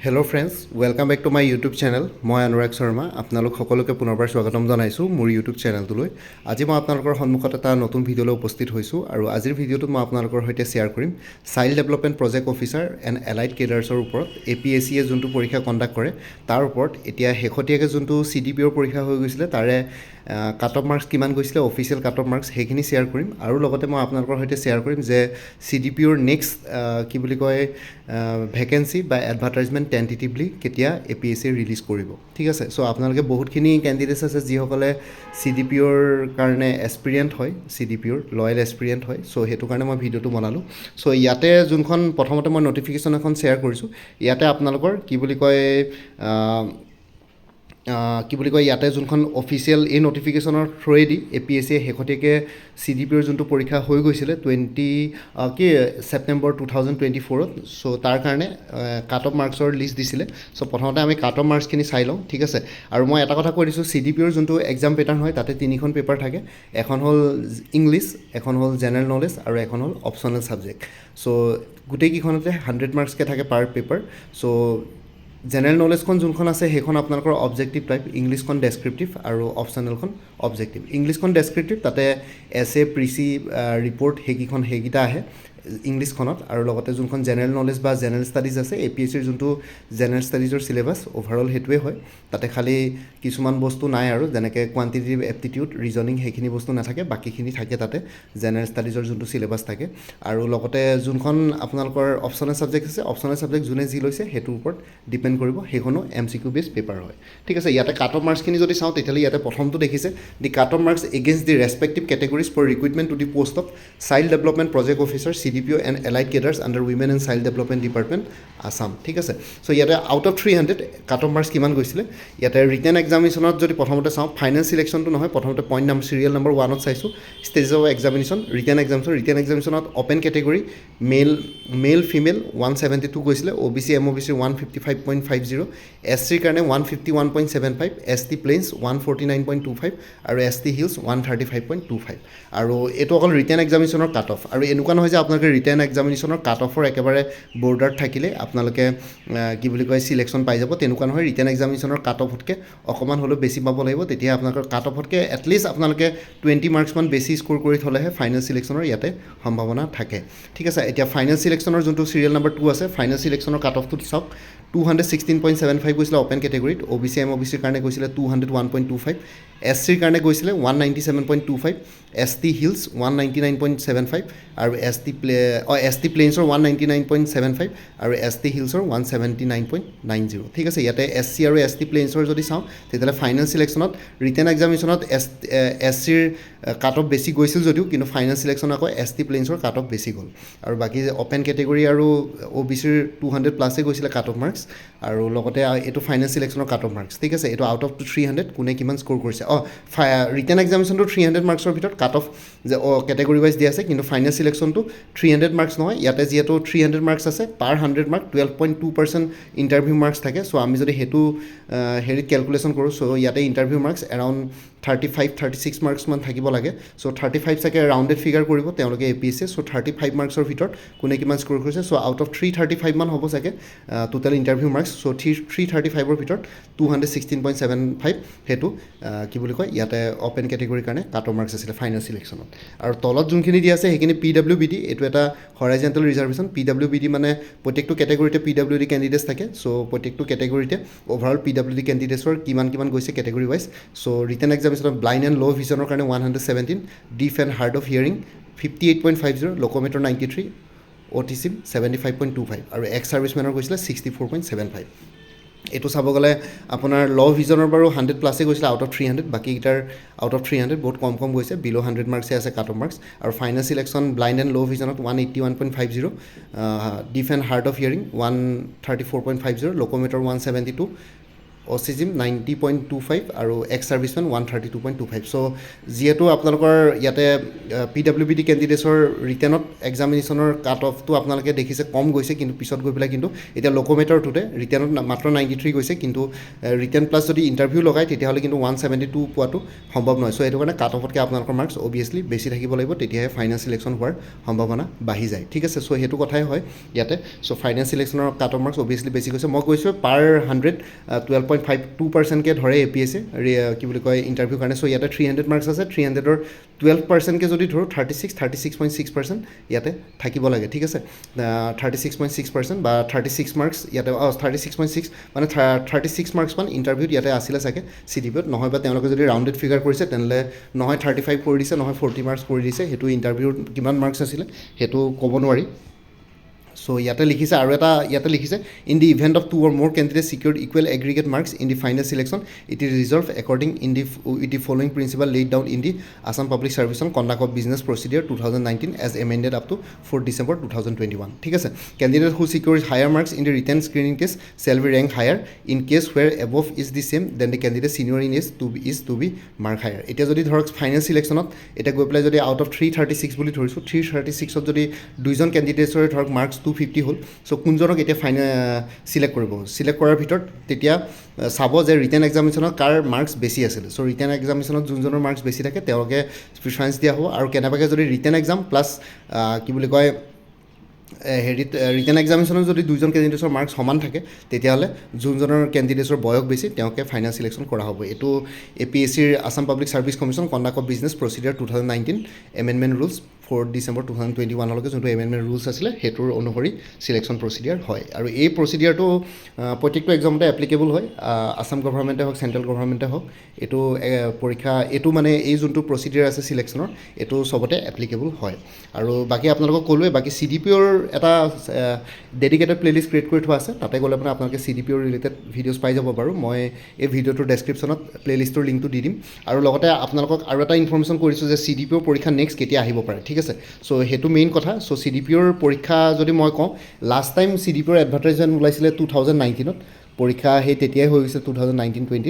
Hello' friends, welcome back to my YouTube channel. মই অনুৰাগ শৰ্মা আপোনালোক সকলোকে পুনৰবাৰ স্বাগতম জনাইছোঁ মোৰ ইউটিউব চেনেলটোলৈ। আজি মই আপোনালোকৰ সন্মুখত এটা নতুন ভিডিঅ'লৈ উপস্থিত হৈছোঁ আৰু আজিৰ ভিডিঅ'টোত মই আপোনালোকৰ সৈতে শ্বেয়াৰ কৰিম child development project officer and allied কেডাৰ্ছৰ ওপৰত APSCয়ে যোনটো পৰীক্ষা কণ্ডাক্ট কৰে তাৰ ওপৰত। এতিয়া শেহতীয়াকৈ যোনটো CDPOৰ পৰীক্ষা হৈ গৈছিলে তাৰে কাট অফ মাৰ্কছ কিমান গৈছিলে, অফিচিয়েল কাট অফ মাৰ্কছ সেইখিনি শ্বেয়াৰ কৰিম আৰু লগতে মই আপোনালোকৰ সৈতে শ্বেয়াৰ কৰিম যে CDPOৰ নেক্সট ভেকেঞ্চি বা এডভাৰ্টাইজমেণ্ট টেণ্টেটিভলি কেতিয়া APSCয়ে ৰিলিজ কৰিব। ঠিক আছে, চ' আপোনালোকে বহুতখিনি কেণ্ডিডেটছ আছে যিসকলে CDPOৰ কাৰণে এক্সপিৰিয়েণ্ট হয়, CDPOৰ লয়েল এক্সপিৰিয়েণ্ট হয়। চ' সেইটো কাৰণে মই ভিডিঅ'টো বনালোঁ। চ' ইয়াতে যোনখন প্ৰথমতে মই নটিফিকেশ্যন এখন শ্বেয়াৰ কৰিছোঁ, ইয়াতে আপোনালোকৰ ইয়াতে যোনখন অফিচিয়েল এই নটিফিকেশ্যনৰ থ্ৰুৱেদি APSCয়ে শেহতীয়াকৈ CDPOৰ যোনটো পৰীক্ষা হৈ গৈছিলে ছেপ্টেম্বৰ 2024। চ' তাৰ কাৰণে কাট অফ মাৰ্কছৰ লিষ্ট দিছিলে। চ' প্ৰথমতে আমি কাট অফ মাৰ্কছখিনি চাই লওঁ। ঠিক আছে, আৰু মই এটা কথা কৈ দিছোঁ, CDPOৰ যোনটো এক্সাম পেটাৰ্ণ হয় তাতে তিনিখন পেপাৰ থাকে। এখন হ'ল ইংলিছ, এখন হ'ল জেনেৰেল নলেজ আৰু এখন হ'ল অপশ্যনেল ছাবজেক্ট। চ' গোটেইকেইখনতে 100 মাৰ্কছকৈ থাকে পাৰ পেপাৰ। চ' জেনেৰেল নলেজখন যোনখন আছে সেইখন আপোনালোকৰ অবজেক্টিভ টাইপ, ইংলিছখন ডেছক্ৰিপটিভ আৰু অপশ্যনেলখন অবজেক্টিভ। ইংলিছখন ডেছক্ৰিপটিভ, তাতে এছে প্ৰিচি ৰিপৰ্ট সেইকেইটা আহে ইংলিছখনত। আৰু লগতে যোনখন জেনেৰেল নলেজ বা জেনেৰেল ষ্টাডিজ আছে APSCৰ যোনটো জেনেৰেল ষ্টাডিজৰ চিলেবাছ অভাৰঅল সেইটোৱে হয়। তাতে খালি কিছুমান বস্তু নাই আৰু যেনেকৈ কোৱান্টিটিভ এপ্টিটিউড, ৰিজনিং সেইখিনি বস্তু নাথাকে, বাকীখিনি থাকে তাতে জেনেৰেল ষ্টাডিজৰ যোনটো চিলেবাছ থাকে। আৰু লগতে যোনখন আপোনালোকৰ অপশ্যনেল ছাবজেক্ট আছে, অপশ্যনেল ছাবজেক্ট যোনে যি লৈছে সেইটোৰ ওপৰত ডিপেণ্ড কৰিব, সেইখনো MCQ বেছ পেপাৰ হয়। ঠিক আছে, ইয়াতে কাট অফ মাৰ্কছখিনি যদি চাওঁ তেতিয়াহ'লে ইয়াতে প্ৰথমটো দেখিছে the cut off marks against the respective categories for recruitment to the post of child development project officer CDPO and allied cadres under women and child development department Assam. ঠিক আছে, চ' ইয়াতে out of 300 cut off marks কিমান গৈছিলে। ইয়াতে written এক্সামিনেশ্যনত যদি প্ৰথমতে চাওঁ, final চিলেকশ্যনটো নহয়, প্ৰথমতে চিৰিয়েল নম্বৰ 1ত চাইছোঁ ষ্টেজ অফ এক্সামিনেশ্যন, ৰিটেন এক্সামিনেশ্যনত অ'পেন কেটেগৰী মেল ফিমেল 172 গৈছিলে, OBC MOBC 155.50, SCৰ কাৰণে 151.75, ST প্লেইনছ 149.25 আৰু ST হিলছ 135.25। আৰু এইটো অকল ৰিটেন এক্সামিনেশ্যনৰ কাট অফ। আৰু এনেকুৱা নহয় যে আপোনালোকে ৰিটেন এক্সামিনেশ্যনৰ কাট অফৰ একেবাৰে বৰ্ডাৰত থাকিলে আপোনালোকে চিলেকশ্যন পাই যাব, তেনেকুৱা নহয়। ৰিটেন এক্সামিনেশ্যনৰ কাট অফতকৈ অকণমান হ'লেও বেছি পাব লাগিব, তেতিয়া আপোনালোকৰ কাট অফতকৈ এটলিষ্ট আপোনালোকে 20 মাৰ্কছমান বেছি স্ক'ৰ কৰি থ'লেহে ফাইনেল চিলেকশ্যনৰ ইয়াতে সম্ভাৱনা থাকে। ঠিক আছে, এতিয়া ফাইনেল চিলেকশ্যনৰ যোনটো চিৰিয়েল নম্বৰ 2 আছে, ফাইনেল চিলেকশ্যনৰ কাট অফটো চাওক। 216.75 গৈছিলে অ'পেন কেটেগৰীত, OBC MOBCৰ কাৰণে গৈছিলে 201.25, SCৰ কাৰণে গৈছিলে 197.25, ST হিলছ 199.75 আৰু ST প্লেইনছৰ 199.75 আৰু ST হিলছৰ 179.90। ঠিক আছে, ইয়াতে SC আৰু ST প্লেইনছৰ যদি চাওঁ তেতিয়াহ'লে ফাইনেল চিলেকশ্যনত ৰিটেন এক্সামিনেশ্যনত SCৰ কাট অফ বেছি গৈছিল যদিও, কিন্তু ফাইনেল চিলেকশ্যনত আকৌ ST প্লেইনছৰ কাট অফ বেছি গ'ল। আৰু বাকী অ'পেন কেটেগৰী আৰু OBCৰ 200+ গৈছিলে কাট অফ মাৰ্কছ। আৰু লগতে এইটো ফাইনেল চিলেকশ্যনৰ কাট অফ মাৰ্কছ। ঠিক আছে, এইটো আউট অফ 300 কোনে কিমান স্ক'ৰ কৰিছে। ৰিটেন এক্সামিনেশ্যনটো 300 মাৰ্কছৰ ভিতৰত কাট অফ কেটেগৰী ৱাইজ দিয়া আছে, কিন্তু ফাইনেল চিলেকশ্যনটো 300 মাৰ্কছ নহয়। ইয়াতে যিহেতু 300 মাৰ্কছ আছে, পাৰ 100 মাৰ্ক 12.2% ইণ্টাৰভিউ মাৰ্কছ থাকে। চ' আমি যদি সেইটো হেৰিত কেলকুলেশ্যন কৰোঁ, চ' ইয়াতে ইণ্টাৰভিউ মাৰ্কছ এৰাউণ্ড 35-36 মাৰ্কছমান থাকিব লাগে। চ' 35 চাগে ৰাউণ্ডেড ফিগাৰ কৰিব তেওঁলোকে APSCয়ে। চ' 35 মাৰ্কছৰ ভিতৰত কোনে কিমান স্ক'ৰ কৰিছে। চ' আউট অফ 335 মান হ'ব চাগে টোটেল ইণ্টাৰভিউ মাৰ্কছ। চ' 335ৰ ভিতৰত 216.75 সেইটো ইয়াতে অ'পেন কেটেগৰীৰ কাৰণে কাট অফ মাৰ্কছ আছিলে ফাইনেল চিলেকশ্যনত। আৰু তলত যোনখিনি দিয়া আছে সেইখিনি PWBD, এইটো এটা হৰাইজেণ্টেল ৰিজাৰ্ভেশ্যন। PWBD মানে প্ৰত্যেকটো কেটেগৰীতে PWD কেণ্ডিডেটছ থাকে। চ' প্ৰত্যেকটো কেটেগৰীতে অভাৰঅল PWD কেণ্ডিডেটছৰ কিমান গৈছে কেটেগৰী ৱাইজ। চ' ৰিটেন এক্সামিনেশ্যনত ব্লাইণ্ড এণ্ড ল' ভিজনৰ কাৰণে 117, deaf and hard of hearing 58.50, লোক'মেটৰ 93, অটিচিম 75.25 আৰু এক্স ছাৰ্ভিচমেনৰ গৈছিলে 64.75। এইটো চাব গ'লে আপোনাৰ ল' ভিজনৰ বাৰু 100+ গৈছিলে আউট অফ 300, বাকীকেইটাৰ আউট অফ 300 বহুত কম গৈছে, বিল' 100 মাৰ্কছে আছে কাট অফ মাৰ্কছ। আৰু ফাইনেল চিলেকশ্যন ব্লাইণ্ড এণ্ড ল' ভিজনত 181.50, ডিফ এণ্ড হাৰ্ড অফ হিয়াৰিং 134.50, লোক'মেটৰ 172, অচিজিম 90.25 আৰু এক্স ছাৰ্ভিচমেন 132.25 চ' যিহেতু আপোনালোকৰ ইয়াতে PWBD কেণ্ডিডেটছৰ ৰিটেনত এক্সামিনেশ্যনৰ কাট অফটো আপোনালোকে দেখিছে কম গৈছে কিন্তু পিছত গৈ পেলাই কিন্তু এতিয়া লোক'মেটাৰটোতে ৰিটেনত মাত্ৰ 93 গৈছে কিন্তু ৰিটেন প্লাছ যদি ইণ্টাৰভিউ লগায় তেতিয়াহ'লে কিন্তু 172 পোৱাটো সম্ভৱ নহয় চ' সেইটো কাৰণে কাট অফতকৈ আপোনালোকৰ মাৰ্কছ অভিয়াছলি বেছি থাকিব লাগিব তেতিয়াহে ফাইনেল চিলেকশ্যন হোৱাৰ সম্ভাৱনা বাঢ়ি যায় ঠিক আছে চ' সেইটো কথাই হয় ইয়াতে চ' ফাইনেল চিলেকশ্যনৰ কাট অফ মাৰ্কছ অভিয়াছলি বেছি গৈছে মই কৈছোঁ পাৰ 100 12.52%কে ধৰে APSC কি বুলি কয় ইণ্টাৰভিউ কাৰণে চ' ইয়াতে 300 মাৰ্কছ আছে 300ৰ 12%কে যদি ধৰোঁ 36.6% ইয়াতে থাকিব লাগে ঠিক আছে 36.6% বা 36 মাৰ্কছ ইয়াতে 36.6 মানে 36 মাৰ্কছমান ইণ্টাৰভিউত ইয়াতে আছিলে চাগে CDPত নহয় বা তেওঁলোকে যদি ৰাউণ্ডেড ফিগাৰ কৰিছে তেনেহ'লে নহয় 35 কৰি দিছে নহয় 40 মাৰ্কছ কৰি দিছে সেইটো ইণ্টাৰভিউত কিমান মাৰ্কছ আছিলে সেইটো ক'ব নোৱাৰি চ' ইয়াতে লিখিছে আৰু এটা ইয়াতে লিখিছে in the event of 2 or more candidates secured equal aggregate marks in the final selection it is resolved according with the following principle laid down in the Assam Public Service on Conduct of Business Procedure 2019 as amended up to 4 December 2021 ঠিক আছে candidate who secures higher marks in the written screening test shall be ranked higher in case where above is the same then the candidate senior in age to be mark higher এতিয়া যদি ধৰক final চিলেকশ্যনত এতিয়া গৈ পেলাই যদি out of 336 বুলি ধৰিছোঁ 336ত যদি দুইজন কেণ্ডিডেটছৰে ধৰক মাৰ্কছ 250 হ'ল চ' কোনজনক এতিয়া ফাইনেল চিলেক্ট কৰিব চিলেক্ট কৰাৰ ভিতৰত তেতিয়া চাব যে ৰিটেন এক্সামিনেশ্যনত কাৰ মাৰ্কছ বেছি আছিলে চ' ৰিটেন এক্সামিনেশ্যনত যোনজনৰ মাৰ্কছ বেছি থাকে তেওঁলোকে প্ৰিফাৰেঞ্চ দিয়া হ'ব আৰু কেনেবাকৈ যদি ৰিটেন এক্সাম প্লাছ কি বুলি কয় হেৰিত ৰিটেন এক্সামিনেশ্যনত যদি দুইজন কেণ্ডিডেটছৰ মাৰ্কছ সমান থাকে তেতিয়াহ'লে যোনজনৰ কেণ্ডিডেটছৰ বয়স বেছি তেওঁকে ফাইনেল চিলেকশ্যন কৰা হ'ব এইটো APSCৰ Assam public service commission conduct of business procedure 2019 amendment rules 4 December 2021লৈকে যোনটো এমেণ্ডমেণ্ট ৰুলছ আছিলে সেইটোৰ অনুসৰি চিলেকশ্যন প্ৰচিডিউৰ হয় আৰু এই প্ৰচিডিউৰটো প্ৰত্যেকটো এক্সামতে এপ্লিকেবল হয় আছাম গভৰ্ণমেণ্টে হওক চেণ্ট্ৰেল গভৰ্ণমেণ্টে হওক এইটো পৰীক্ষা এইটো মানে এই যোনটো প্ৰচিডিউৰ আছে চিলেকশ্যনৰ এইটো চবতে এপ্লিকেবল হয় আৰু বাকী আপোনালোকক ক'লোৱে বাকী CDPৰ এটা ডেডিকেটেড প্লেলিষ্ট ক্ৰিয়েট কৰি থোৱা আছে তাতে গ'লে মানে আপোনালোকে CDPৰ ৰিলেটেড ভিডিঅ'জ পাই যাব বাৰু মই এই ভিডিঅ'টোৰ ডেছক্ৰিপশ্যনত প্লেলিষ্টৰ লিংকটো দি দিম আৰু লগতে আপোনালোকক আৰু এটা ইনফৰ্মেশ্যন কৰিছোঁ যে CDPৰ পৰীক্ষা নেক্সট কেতিয়া আহিব পাৰে ঠিক আছে চ' সেইটো মেইন কথা চ' CDPৰ পৰীক্ষা যদি মই কওঁ লাষ্ট টাইম CDPৰ এডভাৰ্টাইজমেণ্ট ওলাইছিলে 2019ত পৰীক্ষা সেই তেতিয়াই হৈ গৈছে 2019-20ত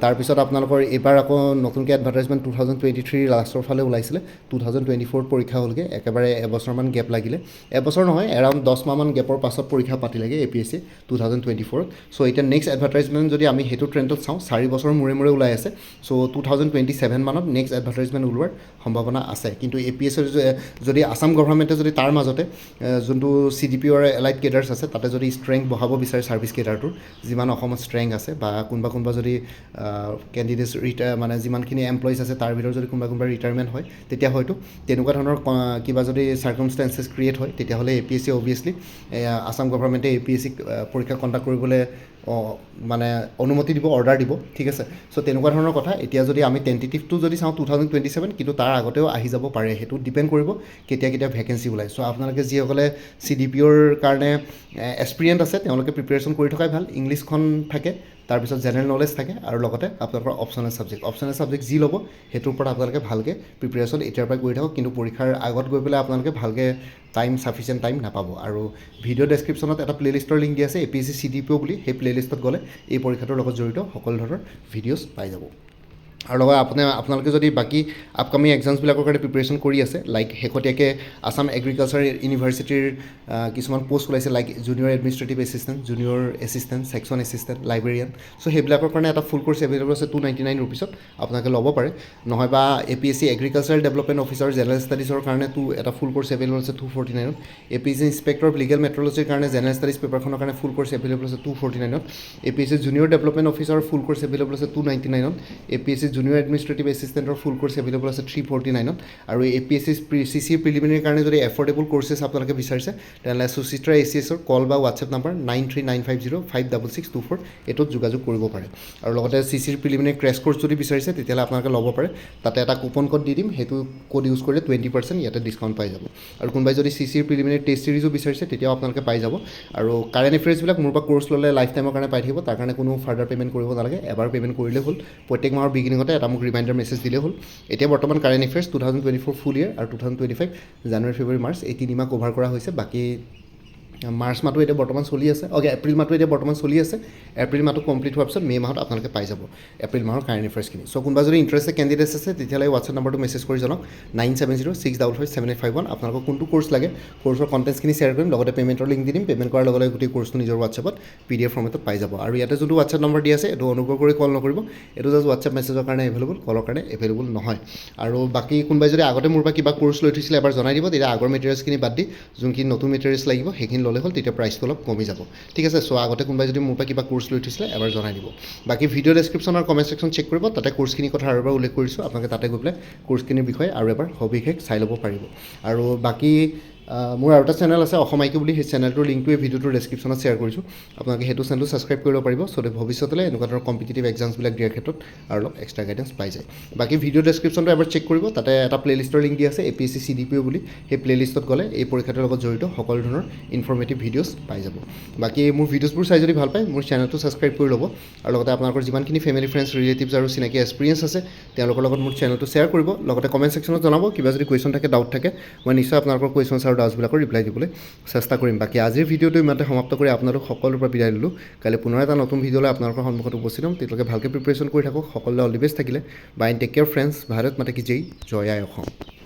তাৰপিছত আপোনালোকৰ এইবাৰ আকৌ নতুনকৈ এডভাৰ্টাইজমেণ্ট 2023 লাষ্টৰ ফালে ওলাইছিলে 2024ত পৰীক্ষা হ'লগৈ একেবাৰে এবছৰমান গেপ লাগিলে এবছৰ নহয় এৰাউণ্ড 10 মাহমান গেপৰ পাছত পৰীক্ষা পাতিলেগৈ APSC 2024ত চ' এতিয়া নেক্সট এডভাৰ্টাইজমেণ্ট যদি আমি সেইটো ট্ৰেণ্ডত চাওঁ 4 বছৰ মূৰে মূৰে ওলাই আছে চ' 2027 মানত নেক্সট এডভাৰ্টাইজমেণ্ট ওলোৱাৰ সম্ভাৱনা আছে কিন্তু APSCৰ যদি আছাম গভৰ্ণমেণ্টে যদি তাৰ মাজতে যোনটো CDPৰ এলাইড কেডাৰ্ছ আছে তাতে যদি ষ্ট্ৰেংথ বঢ়াব বিচাৰে ছাৰ্ভিচ কেডাৰটোৰ যিমান অসমত ষ্ট্ৰেংথ আছে বা কোনোবা যদি কেণ্ডিডেটছ মানে যিমানখিনি এমপ্লয়িজ আছে তাৰ ভিতৰত যদি কোনোবা ৰিটায়াৰমেণ্ট হয় তেতিয়া হয়তো তেনেকুৱা ধৰণৰ কিবা যদি চাৰ্কামষ্টেঞ্চেছ ক্ৰিয়েট হয় তেতিয়াহ'লে APSC অভিয়াছলি আছাম গভৰ্ণমেণ্টে APSC পৰীক্ষা কণ্ডাক্ট কৰিবলৈ মানে অনুমতি দিব অৰ্ডাৰ দিব ঠিক আছে চ' তেনেকুৱা ধৰণৰ কথা এতিয়া যদি আমি টেণ্টেটিভটো যদি চাওঁ 2027 কিন্তু তাৰ আগতেও আহি যাব পাৰে সেইটো ডিপেণ্ড কৰিব কেতিয়া ভেকেঞ্চি ওলায় চ' আপোনালোকে যিসকলে CDPৰ কাৰণে এক্সপিৰিয়েঞ্চ আছে তেওঁলোকে প্ৰিপেৰেশ্যন কৰি থকাই ভাল ইংলিছখন থাকে তাৰপিছত জেনেৰেল নলেজ থাকে আৰু লগতে আপোনালোকৰ অপশ্যনেল ছাবজেক্ট যি ল'ব সেইটোৰ ওপৰত আপোনালোকে ভালকৈ প্ৰিপেৰেশ্যন এতিয়াৰ পৰাই কৰি থাকক কিন্তু পৰীক্ষাৰ আগত গৈ পেলাই আপোনালোকে ভালকৈ চাফিচিয়েণ্ট টাইম নাপাব আৰু ভিডিঅ' ডেছক্ৰিপশ্যনত এটা প্লেলিষ্টৰ লিংক দি আছে APSC CDPO বুলি সেই প্লেলিষ্টত গ'লে এই পৰীক্ষাটোৰ লগত জড়িত সকলো ধৰণৰ ভিডিঅ'জ পাই যাব আৰু লগত আপোনালোকে যদি বাকী আপকামিং এক্সামছবিলাকৰ কাৰণে প্ৰিপেৰেশ্যন কৰি আছে লাইক শেহতীয়াকৈ আছাম এগ্ৰিকালচাৰ ইউনিভাৰ্চিটিৰ কিছুমান পষ্ট ওলাইছে like junior administrative assistant junior assistant section assistant librarian so' সেইবিলাকৰ কাৰণে এটা ফুল কোৰ্চ এভেইলেবল আছে 299 ৰুপিছত আপোনালোকে ল'ব পাৰে নহয়বা APSC agricultural development officer general ষ্টাডিজৰ কাৰণে এটা ফুল কোৰ্চ এভেইলেবল আছে 249ত APSC ইনস্পেক্টৰ অফ লিগেল মেট্ৰলজিৰ কাৰণে জেনেৰেল ষ্টাডিজ পেপাৰখনৰ কাৰণে ফুল কোৰ্চ এভেইলেবল আছে 249ত APSC junior development officer full course available আছে 299ত APSC জুনিয়ৰ এডমিনিষ্ট্ৰেটিভ এছিষ্টেণ্টৰ ফুল কোৰ্চ এভেইলেবল আছে 349ত আৰু APSC CC প্ৰিলিমিনাৰী কাৰণে যদি এফৰ্ডেবল কোৰ্চেছ আপোনালোকে বিচাৰিছে তেনেহ'লে সুচিত্ৰা ACSৰ কল বা হোৱাটছএপ নাম্বাৰ 9395056624 এইটোত যোগাযোগ কৰিব পাৰে আৰু লগতে CCৰ প্ৰিলিমিনাৰী ক্ৰেছ কোৰ্চ যদি বিচাৰিছে তেতিয়াহ'লে আপোনালোকে ল'ব পাৰে তাতে এটা কুপন কোড দি দিম সেইটো কোড ইউজ কৰিলে 20% ইয়াতে ডিছকাউণ্ট পাই যাব আৰু কোনোবাই যদি CCৰ প্ৰিলিমিনাৰী টেষ্ট চিৰিজো বিচাৰিছে তেতিয়াও আপোনালোকে পাই যাব আৰু কাৰেণ্ট এফেয়াৰ্ছবিলাক মোৰ পৰা কোৰ্চ ল'লে লাইফ টাইমৰ কাৰণে পাই থাকিব তাৰ কাৰণে কোনো ফাৰ্ডাৰ পে'মেণ্ট কৰিব নালাগে এবাৰ পে'মেণ্ট কৰিলে হ'ল প্ৰত্যেক মাহৰ বিগিনিঙতে এটা মোক ৰিমাইণ্ডাৰ মেছেজ দিলে হ'ল এতিয়া বৰ্তমান কাৰেণ্ট এফেয়াৰ্ছ 2024 ফুল ইয়েৰ আৰু 2025 জানুৱাৰী ফেব্ৰুৱাৰী মাৰ্চ এই 3 মাহ কভাৰ কৰা হৈছে বাকী মাৰ্চ মাহটো এতিয়া বৰ্তমান চলি আছে এপ্ৰিল মাহটো এতিয়া বৰ্তমান চলি আছে এপ্ৰিল মাহটো কমপ্লিট হোৱাৰ পিছত মে' মাহত আপোনালোকে পাই যাব এপ্ৰিল মাহৰ কাৰেণ্ট এফেয়াৰ্ছখিনি চ' কোনোবা যদি ইণ্টাৰেষ্টেড কেণ্ডিডেটছ আছে তেতিয়াহ'লে হোৱাটছএপ নাম্বাৰটো মেছেজ কৰি জনাওক 9706557851 আপোনালোকক কোনটো কোৰ্চ লাগে কোৰ্চৰ কণ্টেণ্টছখিনি শ্বেয়াৰ কৰিম লগতে পে'মেণ্টৰ লিংক দি দিম পে'মেণ্ট কৰাৰ লগে লগে গোটেই কোৰ্চটো নিজৰ হোৱাটছএপত PDF ফৰ্মেটত পাই যাব আৰু ইয়াতে যোনটো হোৱাটছএপ নম্বৰ দি আছে এইটো অনুগ্ৰহ কৰি কল নকৰিব এইটো জাষ্ট হোৱাটছএপ মেছেজৰ কাৰণে এভেইলেবল কলৰ কাৰণে এভেইলেবল নহয় আৰু বাকী কোনোবাই যদি আগতে মোৰ পৰা কিবা কোৰ্চ লৈ থৈছিলে এবাৰ জনাই দিব তেতিয়া আগৰ মেটেৰিয়েলছখিনি বাদ দি যোনখিনি নতুন মেটেৰিয়েলছ লাগিব সেইখিনি ল'লে হ'ল তেতিয়া প্ৰাইচটো অলপ কমি যাব ঠিক আছে চ' আগতে কোনোবাই যদি মোৰ পৰা কিবা কোৰ্চ লৈ থৈছিলে এবাৰ জনাই দিব বাকী ভিডিঅ' ডেছক্ৰিপশ্যন আৰু কমেণ্ট ছেকশ্যন চেক কৰিব তাতে কোৰ্চখিনিৰ কথা আৰু এবাৰ উল্লেখ কৰিছোঁ আপোনালোকে তাতে গৈ পেলাই কোৰ্চখিনিৰ বিষয়ে আৰু এবাৰ সবিশেষ চাই ল'ব পাৰিব আৰু বাকী মোৰ আৰু এটা চেনেল আছে অসম আইকিউ বুলি সেই চেনেলটোৰ লিংকটো এই ভিডিঅ'টোৰ ডেছক্ৰিপশ্যনত শ্বেয়াৰ কৰিছোঁ আপোনালোকে সেইটো চেনেলটো ছাবস্ক্ৰাইব কৰিব পাৰিব চ' ভৱিষ্যতলৈ এনেকুৱা ধৰণৰ কম্পিটিটিভ এক্সামছবিলাক দিয়াৰ ক্ষেত্ৰত আৰু অলপ এক্সট্ৰা গাইডেঞ্চ পাই যায় বাকী ভিডিঅ' ডেছক্ৰিপশ্যনটো এবাৰ চেক কৰিব তাতে এটা প্লে'লিষ্টৰ লিংক দি আছে APSC CDPO বুলি সেই প্লে'লিষ্টত গ'লে এই পৰীক্ষাটোৰ লগত জড়িত সকলো ধৰণৰ ইনফৰ্মেটিভ ভিডিঅ'ছ পাই যাব বাকী মোৰ ভিডিঅ'ছবোৰ চাই যদি ভাল পায় মোৰ চেনেলটো ছাবস্ক্ৰাইব কৰি ল'ব আৰু লগতে আপোনালোকৰ যিমানখিনি ফেমিলি ফ্ৰেণ্ডছ ৰিলেটিভছ আৰু চিনাকি এক্সপিৰিয়েঞ্চ আছে তেওঁলোকৰ লগত মোৰ চেনেলটো শ্বেয়াৰ কৰিব লগতে কমেণ্ট ছেকশ্যনত জনাব কিবা যদি কুৱেশ্যন থাকে ডাউট থাকে মই নিশ্চয় আপোনালোকৰ কুৱেশ্যনছ আৰু ডাউটছবিলাকৰ ৰিপ্লাই দিবলৈ চেষ্টা কৰিম বাকী আজিৰ ভিডিঅ'টো ইমানতে সমাপ্ত কৰি আপোনালোক সকলোৰ পৰা বিদায় ল'লোঁ কাইলৈ পুনৰ এটা নতুন ভিডিঅ'লৈ আপোনালোকৰ সন্মুখত উপস্থিত হ'ম তেতিয়ালৈকে ভালকৈ প্ৰিপেৰেশ্যন কৰি থাকক সকলোলৈ অল দি বেষ্ট থাকিলে bye take care friends Bharat মাতা কি জয় জয় আই অসম